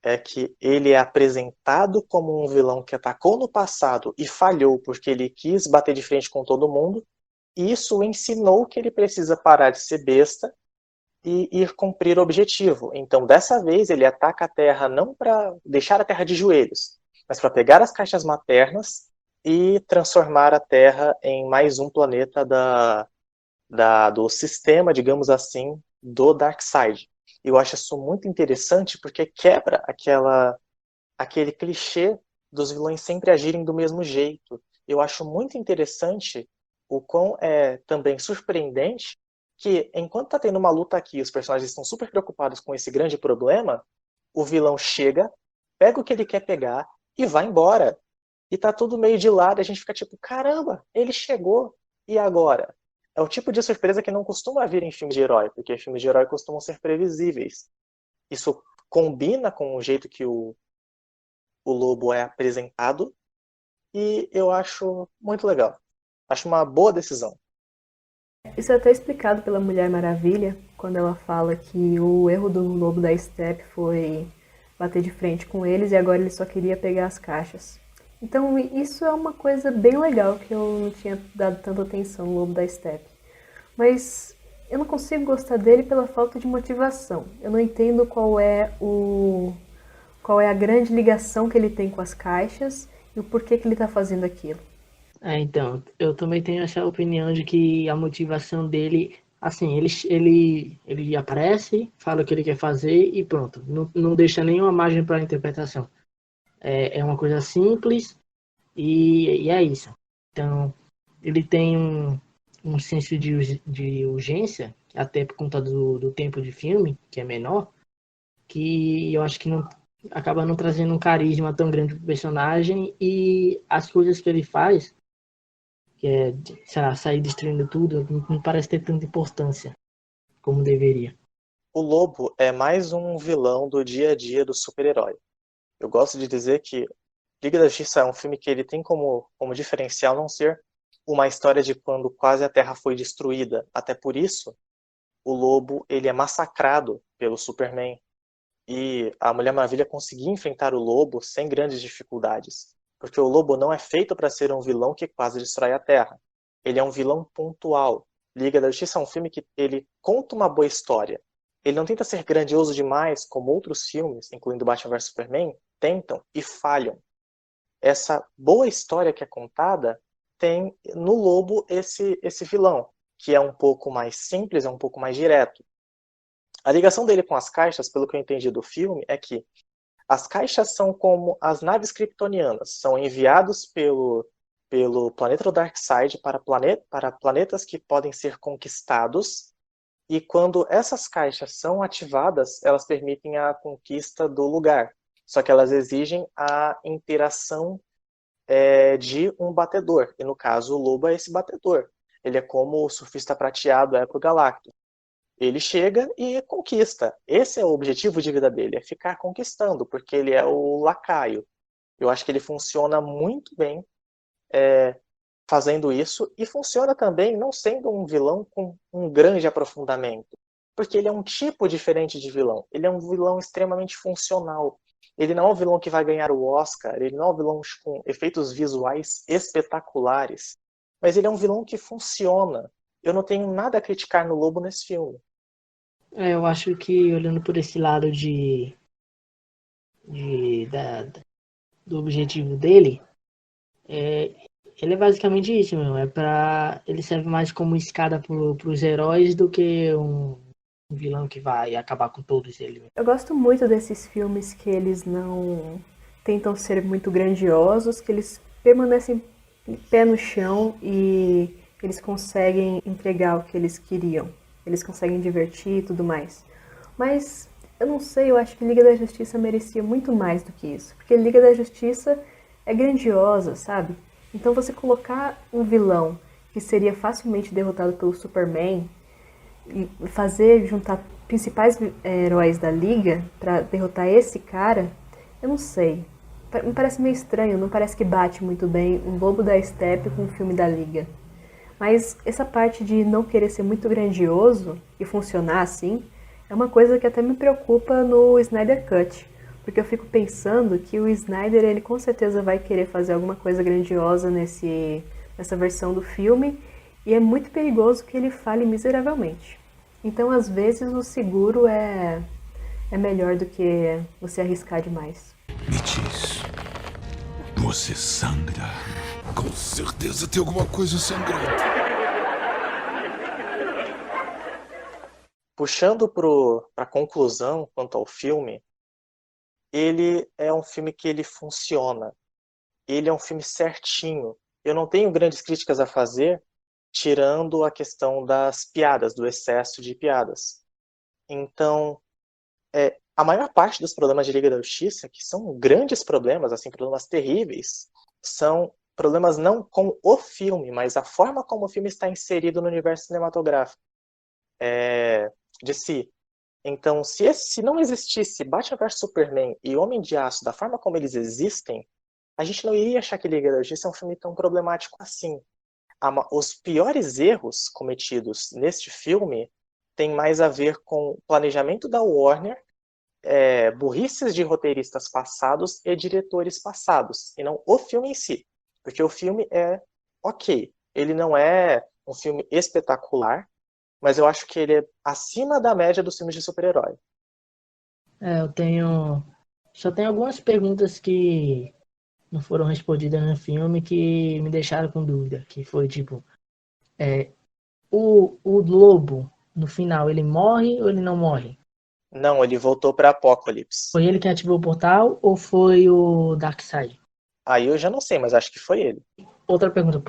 é que ele é apresentado como um vilão que atacou no passado e falhou porque ele quis bater de frente com todo mundo, e isso ensinou que ele precisa parar de ser besta e ir cumprir o objetivo. Então, dessa vez, ele ataca a Terra não para deixar a Terra de joelhos, mas para pegar as caixas maternas e transformar a Terra em mais um planeta do sistema, digamos assim, do Darkseid. Eu acho isso muito interessante porque quebra aquele clichê dos vilões sempre agirem do mesmo jeito. Eu acho muito interessante o quão é também surpreendente que, enquanto tá tendo uma luta aqui, os personagens estão super preocupados com esse grande problema, o vilão chega, pega o que ele quer pegar e vai embora. E tá tudo meio de lado, e a gente fica tipo, caramba, ele chegou, e agora? É o tipo de surpresa que não costuma vir em filmes de herói, porque filmes de herói costumam ser previsíveis. Isso combina com o jeito que o Lobo é apresentado, e eu acho muito legal. Acho uma boa decisão. Isso é até explicado pela Mulher Maravilha, quando ela fala que o erro do Lobo da Steppe foi bater de frente com eles e agora ele só queria pegar as caixas. Então isso é uma coisa bem legal que eu não tinha dado tanta atenção no Lobo da Steppe. Mas eu não consigo gostar dele pela falta de motivação. Eu não entendo qual é a grande ligação que ele tem com as caixas e o porquê que ele está fazendo aquilo. Então, eu também tenho essa opinião de que a motivação dele, assim, ele aparece, fala o que ele quer fazer e pronto. Não deixa nenhuma margem para interpretação. É uma coisa simples e é isso. Então, ele tem um senso de urgência, até por conta do tempo de filme, que é menor, que eu acho que acaba não trazendo um carisma tão grande pro personagem, e as coisas que ele faz, que é, sei lá, sair destruindo tudo, não parece ter tanta importância como deveria. O Lobo é mais um vilão do dia a dia do super-herói. Eu gosto de dizer que Liga da Justiça é um filme que ele tem como diferencial não ser uma história de quando quase a Terra foi destruída. Até por isso, o Lobo ele é massacrado pelo Superman. E a Mulher Maravilha conseguiu enfrentar o Lobo sem grandes dificuldades. Porque o Lobo não é feito para ser um vilão que quase destrói a Terra. Ele é um vilão pontual. Liga da Justiça é um filme que ele conta uma boa história. Ele não tenta ser grandioso demais, como outros filmes, incluindo Batman vs Superman, tentam e falham. Essa boa história que é contada tem no Lobo esse vilão, que é um pouco mais simples, é um pouco mais direto. A ligação dele com as caixas, pelo que eu entendi do filme, é que as caixas são como as naves kryptonianas, são enviados pelo planeta do Darkseid para planetas que podem ser conquistados, e quando essas caixas são ativadas, elas permitem a conquista do lugar. Só que elas exigem a interação de um batedor. E no caso, o Lobo é esse batedor. Ele é como o surfista prateado é para o Galactus. Ele chega e conquista. Esse é o objetivo de vida dele, é ficar conquistando, porque ele é o lacaio. Eu acho que ele funciona muito bem fazendo isso, e funciona também não sendo um vilão com um grande aprofundamento. Porque ele é um tipo diferente de vilão. Ele é um vilão extremamente funcional. Ele não é um vilão que vai ganhar o Oscar, ele não é um vilão com efeitos visuais espetaculares, mas ele é um vilão que funciona. Eu não tenho nada a criticar no Lobo nesse filme. Eu acho que olhando por esse lado do objetivo dele, ele é basicamente isso, meu. Ele serve mais como escada pros heróis do que um vilão que vai acabar com todos eles. Eu gosto muito desses filmes que eles não tentam ser muito grandiosos, que eles permanecem pé no chão e eles conseguem entregar o que eles queriam. Eles conseguem divertir e tudo mais. Mas eu não sei, eu acho que Liga da Justiça merecia muito mais do que isso. Porque Liga da Justiça é grandiosa, sabe? Então você colocar um vilão que seria facilmente derrotado pelo Superman e juntar principais heróis da Liga pra derrotar esse cara, eu não sei. Me parece meio estranho, não parece que bate muito bem um Lobo da Steppe com um filme da Liga. Mas essa parte de não querer ser muito grandioso e funcionar assim, é uma coisa que até me preocupa no Snyder Cut. Porque eu fico pensando que o Snyder, ele com certeza vai querer fazer alguma coisa grandiosa nessa versão do filme, e é muito perigoso que ele falhe miseravelmente. Então, às vezes, o seguro é melhor do que você arriscar demais. Me diz, você sangra? Com certeza tem alguma coisa sangrando. Puxando para a conclusão quanto ao filme, ele é um filme que ele funciona. Ele é um filme certinho. Eu não tenho grandes críticas a fazer, tirando a questão das piadas, do excesso de piadas. Então, a maior parte dos problemas de Liga da Justiça, que são grandes problemas, assim, problemas terríveis, são problemas não com o filme, mas a forma como o filme está inserido no universo cinematográfico de si. Então, se não existisse Batman vs Superman e Homem de Aço da forma como eles existem, a gente não iria achar que Liga da Justiça é um filme tão problemático assim. Os piores erros cometidos neste filme têm mais a ver com o planejamento da Warner, burrices de roteiristas passados e diretores passados, e não o filme em si. Porque o filme é ok. Ele não é um filme espetacular, mas eu acho que ele é acima da média dos filmes de super-herói. Só tenho algumas perguntas que não foram respondidas no filme que me deixaram com dúvida. Que foi tipo, o Lobo, no final, ele morre ou ele não morre? Não, ele voltou para Apocalipse. Foi ele que ativou o portal ou foi o Darkseid? Aí eu já não sei, mas acho que foi ele. Outra pergunta,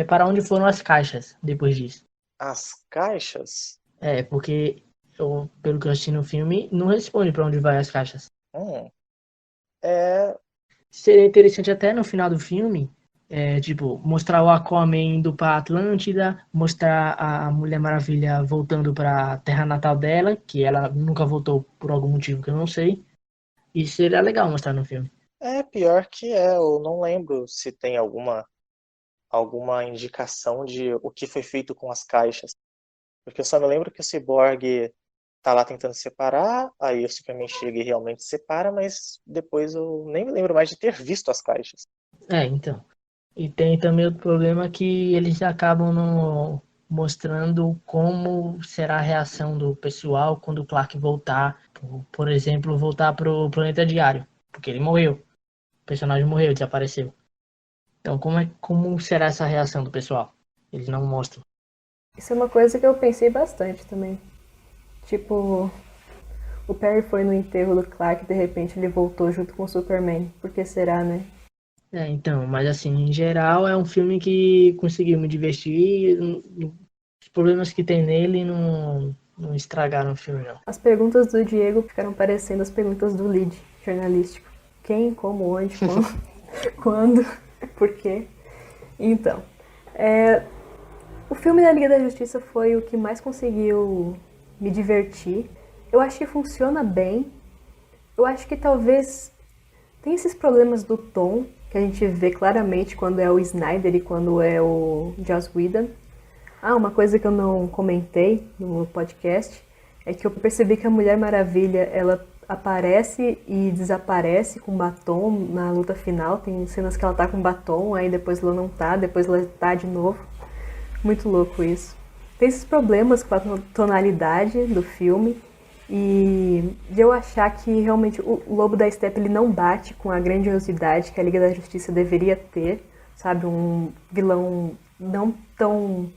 para onde foram as caixas depois disso? As caixas? Porque pelo que eu assisti no filme, não responde para onde vai as caixas. Seria interessante até no final do filme, tipo, mostrar o Aquaman indo pra Atlântida, mostrar a Mulher Maravilha voltando pra terra natal dela, que ela nunca voltou por algum motivo que eu não sei. Isso seria legal mostrar no filme. Pior que eu não lembro se tem alguma indicação de o que foi feito com as caixas. Porque eu só me lembro que o Cyborg tá lá tentando separar, aí o Superman chega e realmente separa, mas depois eu nem me lembro mais de ter visto as caixas. Então. E tem também outro problema que eles acabam mostrando como será a reação do pessoal quando o Clark voltar, por exemplo, voltar pro Planeta Diário, porque ele morreu. O personagem morreu, desapareceu. Então, como será essa reação do pessoal? Eles não mostram. Isso é uma coisa que eu pensei bastante também. Tipo, o Perry foi no enterro do Clark e de repente ele voltou junto com o Superman. Por que será, né? Então, mas assim, em geral é um filme que conseguiu me divertir. Os problemas que tem nele não estragaram o filme, não. As perguntas do Diego ficaram parecendo as perguntas do lead jornalístico. Quem, como, onde, quando, por quê. Então, o filme da Liga da Justiça foi o que mais conseguiu me divertir. Eu acho que funciona bem. Eu acho que talvez tem esses problemas do tom, que a gente vê claramente quando é o Snyder e quando é o Joss Whedon. Uma coisa que eu não comentei no podcast é que eu percebi que a Mulher Maravilha, ela aparece e desaparece com batom na luta final. Tem cenas que ela tá com batom, aí depois ela não tá, depois ela tá de novo. Muito louco isso. Tem esses problemas com a tonalidade do filme e de eu achar que realmente o Lobo da Steppe ele não bate com a grandiosidade que a Liga da Justiça deveria ter, sabe? Um vilão não tão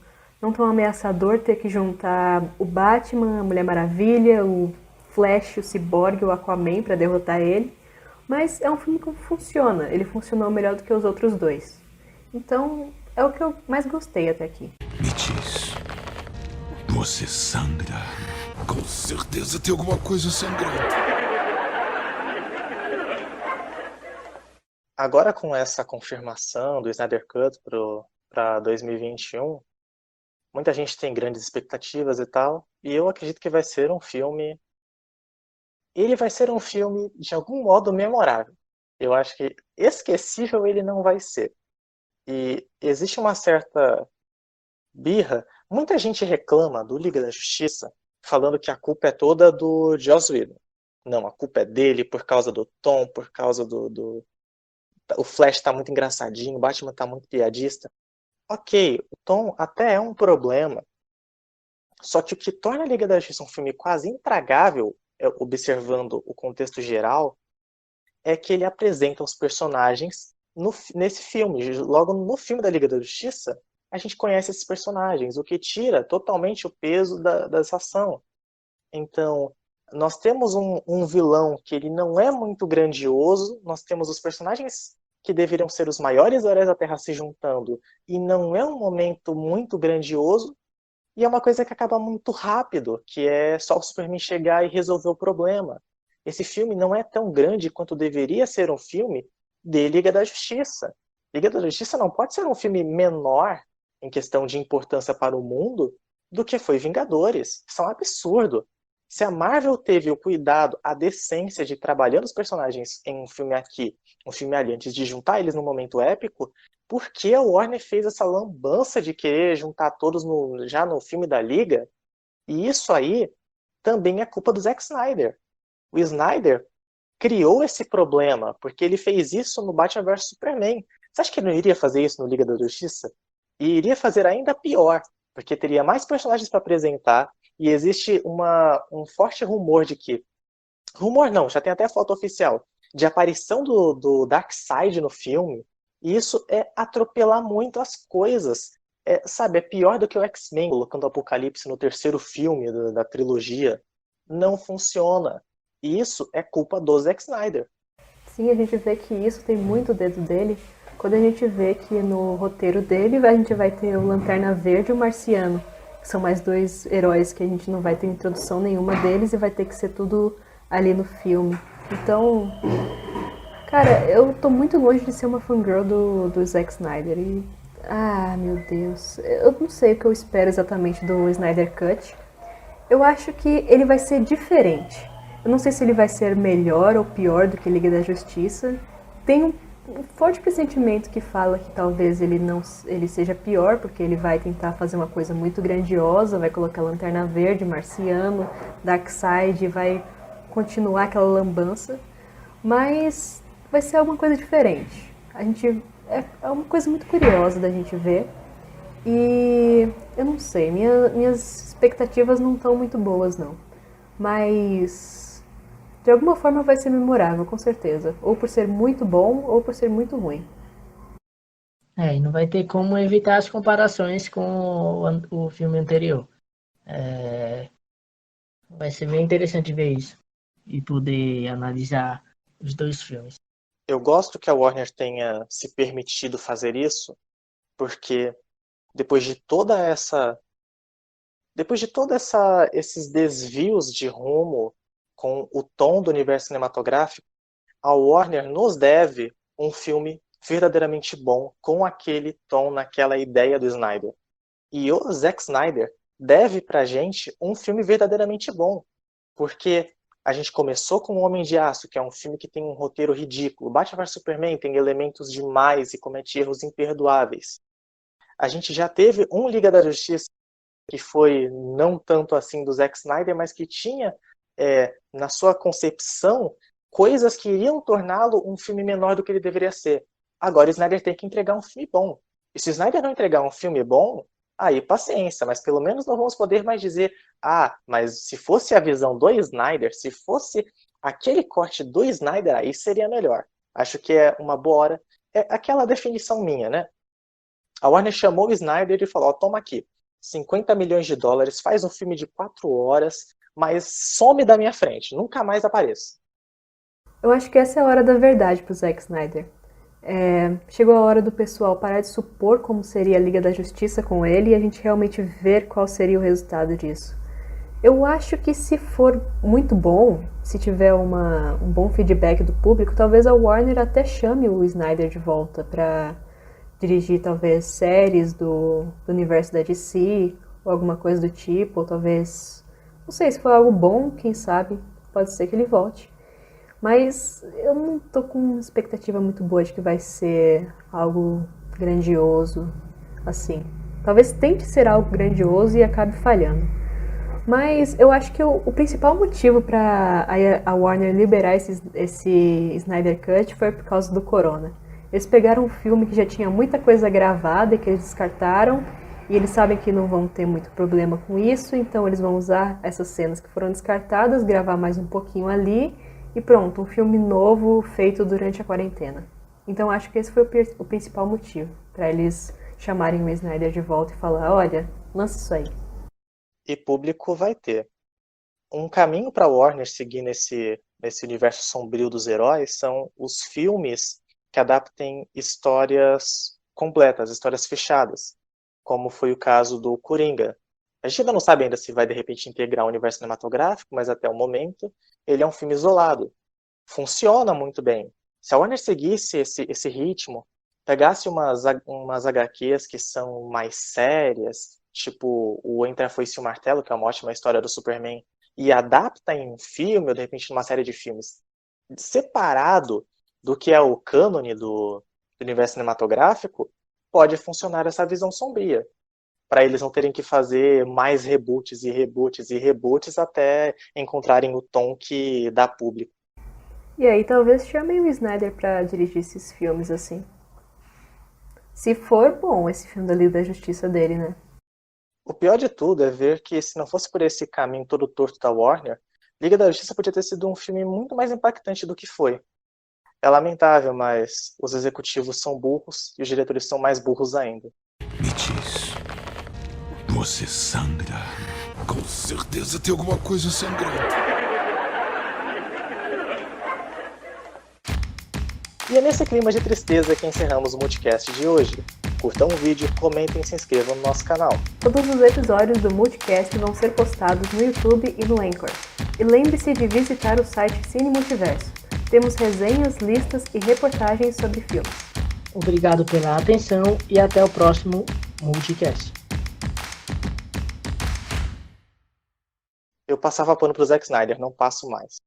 ameaçador, ter que juntar o Batman, a Mulher Maravilha, o Flash, o Cyborg, o Aquaman para derrotar ele. Mas é um filme que funciona, ele funcionou melhor do que os outros dois. Então é o que eu mais gostei até aqui. Me diz, você sangra? Com certeza tem alguma coisa sangrando. Agora com essa confirmação do Snyder Cut para 2021, muita gente tem grandes expectativas e tal, e eu acredito que vai ser um filme... Ele vai ser um filme, de algum modo, memorável. Eu acho que esquecível ele não vai ser. E existe uma certa birra. Muita gente reclama do Liga da Justiça, falando que a culpa é toda do Joss Whedon. Não, a culpa é dele por causa do tom, por causa o Flash tá muito engraçadinho, o Batman tá muito piadista. Ok, o tom até é um problema. Só que o que torna a Liga da Justiça um filme quase intragável, observando o contexto geral, é que ele apresenta os personagens nesse filme. Logo no filme da Liga da Justiça, a gente conhece esses personagens, o que tira totalmente o peso dessa ação. Então, nós temos um vilão que ele não é muito grandioso, nós temos os personagens que deveriam ser os maiores heróis da Terra se juntando, e não é um momento muito grandioso, e é uma coisa que acaba muito rápido, que é só o Superman chegar e resolver o problema. Esse filme não é tão grande quanto deveria ser um filme de Liga da Justiça. Liga da Justiça não pode ser um filme menor em questão de importância para o mundo do que foi Vingadores. Isso é um absurdo. Se a Marvel teve o cuidado, a decência de trabalhar os personagens em um filme aqui, um filme ali, antes de juntar eles num momento épico, por que a Warner fez essa lambança de querer juntar todos já no filme da Liga? E isso aí também é culpa do Zack Snyder. O Snyder criou esse problema, porque ele fez isso no Batman vs Superman. Você acha que ele não iria fazer isso no Liga da Justiça? E iria fazer ainda pior, porque teria mais personagens para apresentar, e existe um forte rumor de que... Rumor não, já tem até foto oficial, de aparição do Darkseid no filme, e isso é atropelar muito as coisas. Sabe, é pior do que o X-Men colocando o Apocalipse no terceiro filme da trilogia. Não funciona. E isso é culpa do Zack Snyder. Sim, a gente vê que isso tem muito dedo dele. Quando a gente vê que no roteiro dele a gente vai ter o Lanterna Verde e o Marciano, que são mais dois heróis que a gente não vai ter introdução nenhuma deles e vai ter que ser tudo ali no filme. Então, cara, eu tô muito longe de ser uma fangirl do Zack Snyder e... Ah, meu Deus. Eu não sei o que eu espero exatamente do Snyder Cut. Eu acho que ele vai ser diferente. Eu não sei se ele vai ser melhor ou pior do que Liga da Justiça. Tem um forte pressentimento que fala que talvez ele seja pior, porque ele vai tentar fazer uma coisa muito grandiosa, vai colocar Lanterna Verde, Marciano, Darkseid, vai continuar aquela lambança, mas vai ser alguma coisa diferente. É uma coisa muito curiosa da gente ver, e eu não sei, minhas expectativas não estão muito boas não, mas de alguma forma vai ser memorável, com certeza. Ou por ser muito bom, ou por ser muito ruim. E não vai ter como evitar as comparações com o filme anterior. Vai ser bem interessante ver isso. E poder analisar os dois filmes. Eu gosto que a Warner tenha se permitido fazer isso, porque depois de esses desvios de rumo com o tom do universo cinematográfico, a Warner nos deve um filme verdadeiramente bom, com aquele tom, naquela ideia do Snyder. E o Zack Snyder deve pra gente um filme verdadeiramente bom, porque a gente começou com O Homem de Aço, que é um filme que tem um roteiro ridículo. Batman vs Superman tem elementos demais e comete erros imperdoáveis. A gente já teve um Liga da Justiça que foi não tanto assim do Zack Snyder, mas que tinha na sua concepção coisas que iriam torná-lo um filme menor do que ele deveria ser. Agora o Snyder tem que entregar um filme bom. E se o Snyder não entregar um filme bom, aí paciência, mas pelo menos não vamos poder mais dizer mas se fosse a visão do Snyder, se fosse aquele corte do Snyder, aí seria melhor. Acho que é uma boa hora. É aquela definição minha, né? A Warner chamou o Snyder e falou, toma aqui, 50 milhões de dólares, faz um filme de 4 horas, mas some da minha frente, nunca mais apareça. Eu acho que essa é a hora da verdade pro Zack Snyder. Chegou a hora do pessoal parar de supor como seria a Liga da Justiça com ele e a gente realmente ver qual seria o resultado disso. Eu acho que se for muito bom, se tiver um bom feedback do público, talvez a Warner até chame o Snyder de volta para dirigir talvez séries do universo da DC ou alguma coisa do tipo, ou talvez, não sei, se for algo bom, quem sabe, pode ser que ele volte. Mas eu não tô com uma expectativa muito boa de que vai ser algo grandioso, assim. Talvez tente ser algo grandioso e acabe falhando. Mas eu acho que o principal motivo para a Warner liberar esse Snyder Cut foi por causa do Corona. Eles pegaram um filme que já tinha muita coisa gravada e que eles descartaram, e eles sabem que não vão ter muito problema com isso, então eles vão usar essas cenas que foram descartadas, gravar mais um pouquinho ali, e pronto, um filme novo feito durante a quarentena. Então acho que esse foi o principal motivo para eles chamarem o Snyder de volta e falar, olha, lança isso aí. E público vai ter. Um caminho para a Warner seguir nesse universo sombrio dos heróis são os filmes que adaptem histórias completas, histórias fechadas, como foi o caso do Coringa. A gente ainda não sabe ainda se vai, de repente, integrar o universo cinematográfico, mas até o momento ele é um filme isolado. Funciona muito bem. Se a Warner seguisse esse ritmo, pegasse umas HQs que são mais sérias, tipo o Entre a Foice e o Martelo, que é uma ótima história do Superman, e adapta em um filme, ou de repente numa série de filmes, separado do que é o cânone do universo cinematográfico, pode funcionar essa visão sombria. Para eles não terem que fazer mais reboots e reboots e reboots até encontrarem o tom que dá público. E aí talvez chamem o Snyder para dirigir esses filmes assim. Se for bom esse filme da Liga da Justiça dele, né? O pior de tudo é ver que, se não fosse por esse caminho todo torto da Warner, Liga da Justiça podia ter sido um filme muito mais impactante do que foi. É lamentável, mas os executivos são burros e os diretores são mais burros ainda. Me diz, você sangra? Com certeza tem alguma coisa sangrando. E é nesse clima de tristeza que encerramos o Multicast de hoje. Curtam o vídeo, comentem e se inscrevam no nosso canal. Todos os episódios do Multicast vão ser postados no YouTube e no Anchor. E lembre-se de visitar o site Cine Multiverso. Temos resenhas, listas e reportagens sobre filmes. Obrigado pela atenção e até o próximo Multicast. Eu passava pano pro Zack Snyder, não passo mais.